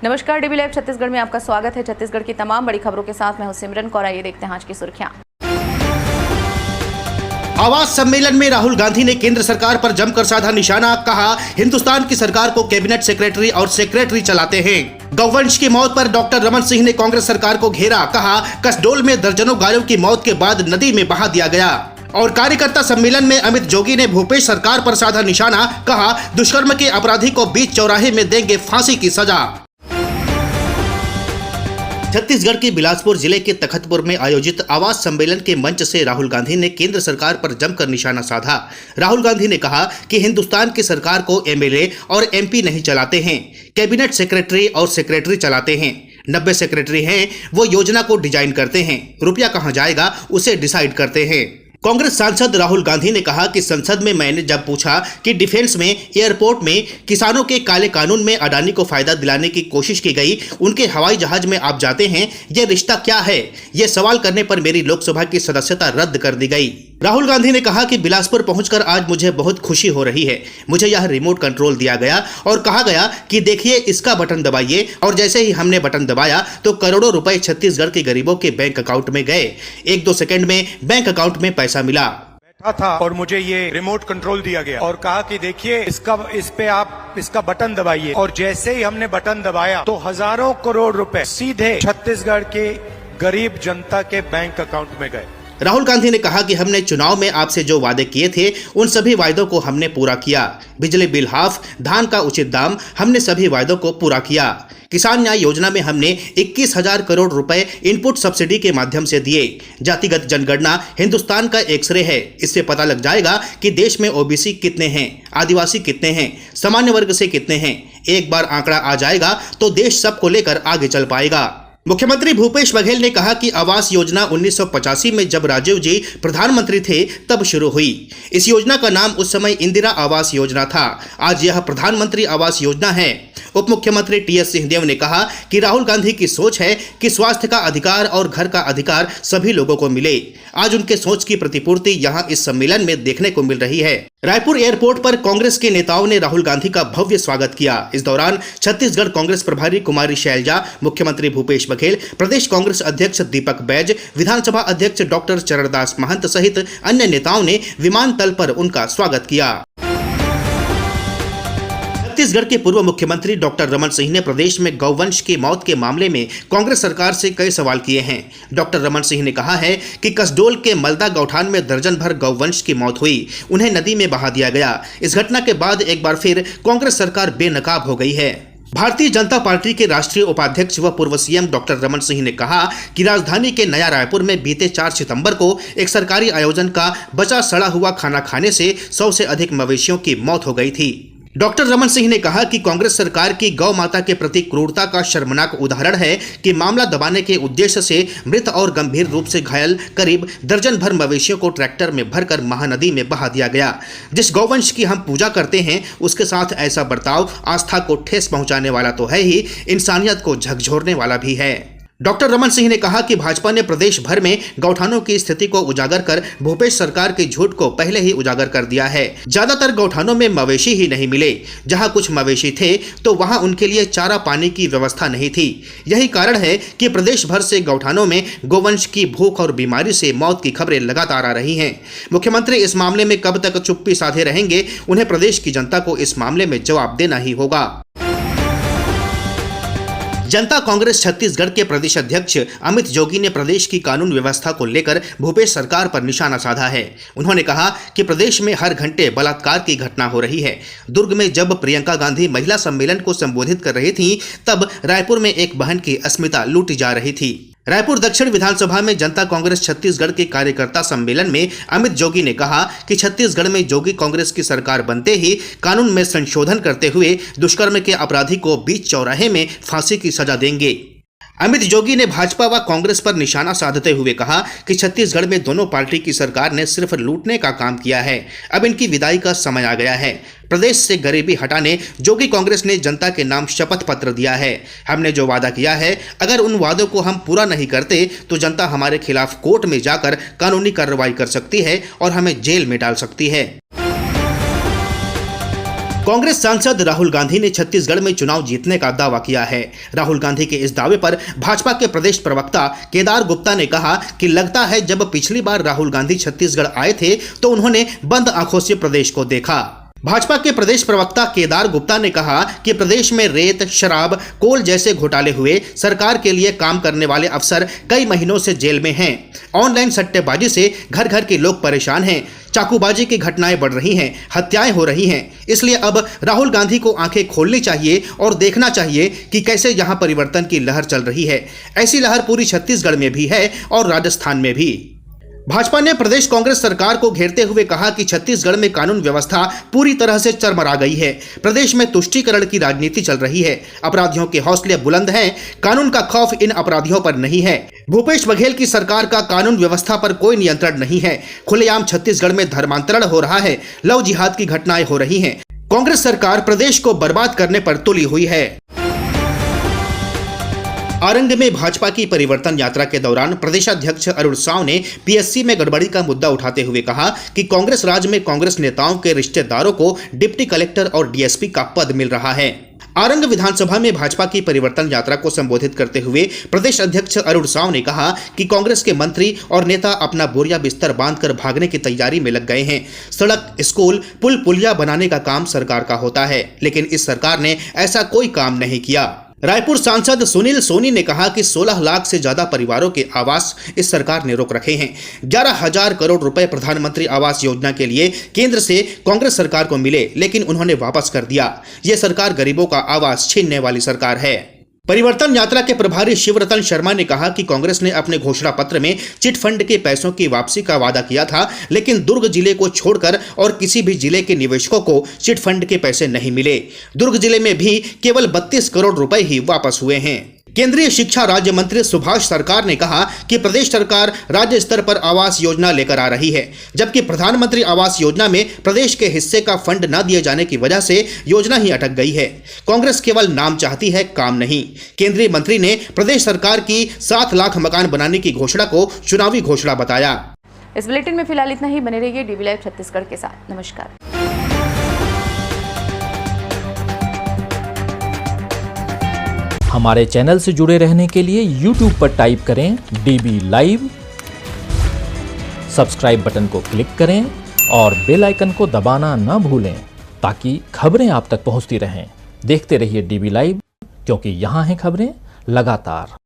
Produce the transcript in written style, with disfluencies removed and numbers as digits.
नमस्कार, dB live Chhattisgarh में आपका स्वागत है। छत्तीसगढ़ की तमाम बड़ी खबरों के साथ मैं हूं सिमरन कौर। आइए देखते हैं आज की सुर्खियां। आवास सम्मेलन में राहुल गांधी ने केंद्र सरकार पर जमकर साधा निशाना। कहा, हिंदुस्तान की सरकार को कैबिनेट सेक्रेटरी और सेक्रेटरी चलाते हैं। गौवंश की मौत पर डॉक्टर रमन सिंह ने कांग्रेस सरकार को घेरा। कहा, कसडोल में दर्जनों गायों की मौत के बाद नदी में बहा दिया गया। और कार्यकर्ता सम्मेलन में अमित जोगी ने भूपेश सरकार पर साधा निशाना। कहा, दुष्कर्म के अपराधी को बीच चौराहे में देंगे फांसी की सजा। छत्तीसगढ़ के बिलासपुर जिले के तखतपुर में आयोजित आवास सम्मेलन के मंच से राहुल गांधी ने केंद्र सरकार पर जमकर निशाना साधा। राहुल गांधी ने कहा कि हिंदुस्तान की सरकार को एमएलए और एमपी नहीं चलाते हैं, कैबिनेट सेक्रेटरी और सेक्रेटरी चलाते हैं। 90 सेक्रेटरी हैं, वो योजना को डिजाइन करते हैं, रुपया कहां जाएगा उसे डिसाइड करते हैं। कांग्रेस सांसद राहुल गांधी ने कहा कि संसद में मैंने जब पूछा कि डिफेंस में, एयरपोर्ट में किसानों के काले कानून में अडानी को फायदा दिलाने की कोशिश की गई, उनके हवाई जहाज में आप जाते हैं, ये रिश्ता क्या है? ये सवाल करने पर मेरी लोकसभा की सदस्यता रद्द कर दी गई। राहुल गांधी ने कहा कि बिलासपुर पहुंचकर आज मुझे बहुत खुशी हो रही है। मुझे यह रिमोट कंट्रोल दिया गया और कहा गया कि देखिए इसका बटन दबाइए, और जैसे ही हमने बटन दबाया तो करोड़ों रुपए छत्तीसगढ़ के गरीबों के बैंक अकाउंट में गए। 1-2 सेकंड में बैंक अकाउंट में पैसा मिला। बैठा था और मुझे ये रिमोट कंट्रोल दिया गया और कहा कि देखिए इस पे आप इसका बटन दबाइए, और जैसे ही हमने बटन दबाया तो हजारों करोड़ रुपए सीधे छत्तीसगढ़ के गरीब जनता के बैंक अकाउंट में गए। राहुल गांधी ने कहा कि हमने चुनाव में आपसे जो वादे किए थे उन सभी वायदों को हमने पूरा किया। बिजली बिल हाफ, धान का उचित दाम, हमने सभी वायदों को पूरा किया। किसान न्याय योजना में हमने 21,000 करोड़ रुपए इनपुट सब्सिडी के माध्यम से दिए। जातिगत जनगणना हिंदुस्तान का एक्सरे है, इससे पता लग जाएगा कि देश में ओबीसी कितने हैं, आदिवासी कितने हैं, सामान्य वर्ग से कितने हैं। एक बार आंकड़ा आ जाएगा तो देश सबको लेकर आगे चल पाएगा। मुख्यमंत्री भूपेश बघेल ने कहा कि आवास योजना 1985 में जब राजीव जी प्रधानमंत्री थे तब शुरू हुई। इस योजना का नाम उस समय इंदिरा आवास योजना था, आज यह प्रधानमंत्री आवास योजना है। उप मुख्यमंत्री टीएस सिंहदेव ने कहा कि राहुल गांधी की सोच है कि स्वास्थ्य का अधिकार और घर का अधिकार सभी लोगों को मिले। आज उनके सोच की प्रतिपूर्ति यहां इस सम्मेलन में देखने को मिल रही है। रायपुर एयरपोर्ट पर कांग्रेस के नेताओं ने राहुल गांधी का भव्य स्वागत किया। इस दौरान छत्तीसगढ़ कांग्रेस प्रभारी कुमारी शैलजा, मुख्यमंत्री भूपेश बघेल, प्रदेश कांग्रेस अध्यक्ष दीपक बैज, विधानसभा अध्यक्ष डॉक्टर चरणदास महंत सहित अन्य नेताओं ने विमानतल पर उनका स्वागत किया। छत्तीसगढ़ के पूर्व मुख्यमंत्री डॉक्टर रमन सिंह ने प्रदेश में गौवंश की मौत के मामले में कांग्रेस सरकार से कई सवाल किए हैं। डॉक्टर रमन सिंह ने कहा है कि कसडोल के मलदा गौठान में दर्जन भर गौवंश की मौत हुई, उन्हें नदी में बहा दिया गया। इस घटना के बाद एक बार फिर कांग्रेस सरकार बेनकाब हो गई है। भारतीय जनता पार्टी के राष्ट्रीय उपाध्यक्ष व पूर्व सीएम डॉक्टर रमन सिंह ने कहा कि राजधानी के नया रायपुर में बीते 4 सितंबर को एक सरकारी आयोजन का बचा सड़ा हुआ खाना खाने से 100 से अधिक मवेशियों की मौत हो गई थी। डॉक्टर रमन सिंह ने कहा कि कांग्रेस सरकार की गौ माता के प्रति क्रूरता का शर्मनाक उदाहरण है कि मामला दबाने के उद्देश्य से मृत और गंभीर रूप से घायल करीब दर्जन भर मवेशियों को ट्रैक्टर में भरकर महानदी में बहा दिया गया। जिस गौवंश की हम पूजा करते हैं उसके साथ ऐसा बर्ताव आस्था को ठेस पहुंचाने वाला तो है ही, इंसानियत को झकझोरने वाला भी है। डॉक्टर रमन सिंह ने कहा कि भाजपा ने प्रदेश भर में गौठानों की स्थिति को उजागर कर भूपेश सरकार के झूठ को पहले ही उजागर कर दिया है। ज्यादातर गौठानों में मवेशी ही नहीं मिले, जहां कुछ मवेशी थे तो वहां उनके लिए चारा पानी की व्यवस्था नहीं थी। यही कारण है कि प्रदेश भर से गौठानों में गोवंश की भूख और बीमारी से मौत की खबरें लगातार आ रही हैं। मुख्यमंत्री इस मामले में कब तक चुप्पी साधे रहेंगे, उन्हें प्रदेश की जनता को इस मामले में जवाब देना ही होगा। जनता कांग्रेस छत्तीसगढ़ के प्रदेश अध्यक्ष अमित जोगी ने प्रदेश की कानून व्यवस्था को लेकर भूपेश सरकार पर निशाना साधा है। उन्होंने कहा कि प्रदेश में हर घंटे बलात्कार की घटना हो रही है। दुर्ग में जब प्रियंका गांधी महिला सम्मेलन को संबोधित कर रही थी तब रायपुर में एक बहन की अस्मिता लूटी जा रही थी। रायपुर दक्षिण विधानसभा में जनता कांग्रेस छत्तीसगढ़ के कार्यकर्ता सम्मेलन में अमित जोगी ने कहा कि छत्तीसगढ़ में जोगी कांग्रेस की सरकार बनते ही कानून में संशोधन करते हुए दुष्कर्म के अपराधी को बीच चौराहे में फांसी की सजा देंगे। अमित जोगी ने भाजपा व कांग्रेस पर निशाना साधते हुए कहा कि छत्तीसगढ़ में दोनों पार्टी की सरकार ने सिर्फ लूटने का काम किया है, अब इनकी विदाई का समय आ गया है। प्रदेश से गरीबी हटाने जोगी कांग्रेस ने जनता के नाम शपथ पत्र दिया है। हमने जो वादा किया है, अगर उन वादों को हम पूरा नहीं करते तो जनता हमारे खिलाफ कोर्ट में जाकर कानूनी कार्रवाई कर सकती है और हमें जेल में डाल सकती है। कांग्रेस सांसद राहुल गांधी ने छत्तीसगढ़ में चुनाव जीतने का दावा किया है। राहुल गांधी के इस दावे पर भाजपा के प्रदेश प्रवक्ता केदार गुप्ता ने कहा कि लगता है जब पिछली बार राहुल गांधी छत्तीसगढ़ आए थे तो उन्होंने बंद आंखों से प्रदेश को देखा। भाजपा के प्रदेश प्रवक्ता केदार गुप्ता ने कहा कि प्रदेश में रेत, शराब, कोल जैसे घोटाले हुए, सरकार के लिए काम करने वाले अफसर कई महीनों से जेल में हैं। ऑनलाइन सट्टेबाजी से घर घर के लोग परेशान हैं। चाकूबाजी की घटनाएं बढ़ रही हैं, हत्याएं हो रही हैं। इसलिए अब राहुल गांधी को आंखें खोलनी चाहिए और देखना चाहिए कि कैसे यहां परिवर्तन की लहर चल रही है। ऐसी लहर पूरी छत्तीसगढ़ में भी है और राजस्थान में भी। भाजपा ने प्रदेश कांग्रेस सरकार को घेरते हुए कहा कि छत्तीसगढ़ में कानून व्यवस्था पूरी तरह से चरमरा गई है। प्रदेश में तुष्टीकरण की राजनीति चल रही है। अपराधियों के हौसले बुलंद हैं, कानून का खौफ इन अपराधियों पर नहीं है। भूपेश बघेल की सरकार का कानून व्यवस्था पर कोई नियंत्रण नहीं है। खुलेआम छत्तीसगढ़ में धर्मांतरण हो रहा है, लव जिहाद की घटनाएं हो रही हैं। कांग्रेस सरकार प्रदेश को बर्बाद करने पर तुली हुई है। आरंग में भाजपा की परिवर्तन यात्रा के दौरान प्रदेशाध्यक्ष अरुण साव ने पीएससी में गड़बड़ी का मुद्दा उठाते हुए कहा कि कांग्रेस राज में कांग्रेस नेताओं के रिश्तेदारों को डिप्टी कलेक्टर और डीएसपी का पद मिल रहा है। आरंग विधानसभा में भाजपा की परिवर्तन यात्रा को संबोधित करते हुए प्रदेश अध्यक्ष अरुण साव ने कहा कि कांग्रेस के मंत्री और नेता अपना बोरिया बिस्तर बांधकर भागने की तैयारी में लग गए हैं। सड़क, स्कूल, पुल पुलिया बनाने का काम सरकार का होता है, लेकिन इस सरकार ने ऐसा कोई काम नहीं किया। रायपुर सांसद सुनील सोनी ने कहा कि 16 लाख से ज्यादा परिवारों के आवास इस सरकार ने रोक रखे हैं। 11,000 करोड़ रुपए प्रधानमंत्री आवास योजना के लिए केंद्र से कांग्रेस सरकार को मिले, लेकिन उन्होंने वापस कर दिया। यह सरकार गरीबों का आवास छीनने वाली सरकार है। परिवर्तन यात्रा के प्रभारी शिवरतन शर्मा ने कहा कि कांग्रेस ने अपने घोषणा पत्र में चिट फंड के पैसों की वापसी का वादा किया था, लेकिन दुर्ग जिले को छोड़कर और किसी भी जिले के निवेशकों को चिट फंड के पैसे नहीं मिले। दुर्ग जिले में भी केवल 32 करोड़ रुपए ही वापस हुए हैं। केंद्रीय शिक्षा राज्य मंत्री सुभाष सरकार ने कहा कि प्रदेश सरकार राज्य स्तर पर आवास योजना लेकर आ रही है, जबकि प्रधानमंत्री आवास योजना में प्रदेश के हिस्से का फंड न दिए जाने की वजह से योजना ही अटक गई है। कांग्रेस केवल नाम चाहती है, काम नहीं। केंद्रीय मंत्री ने प्रदेश सरकार की 7 लाख मकान बनाने की घोषणा को चुनावी घोषणा बताया। इस बुलेटिन में फिलहाल इतना ही। बने रहिए डीबी लाइव छत्तीसगढ़ के साथ। नमस्कार। हमारे चैनल से जुड़े रहने के लिए YouTube पर टाइप करें DB लाइव, सब्सक्राइब बटन को क्लिक करें और बेल आइकन को दबाना न भूलें ताकि खबरें आप तक पहुंचती रहें। देखते रहिए DB लाइव, क्योंकि यहाँ हैं खबरें लगातार।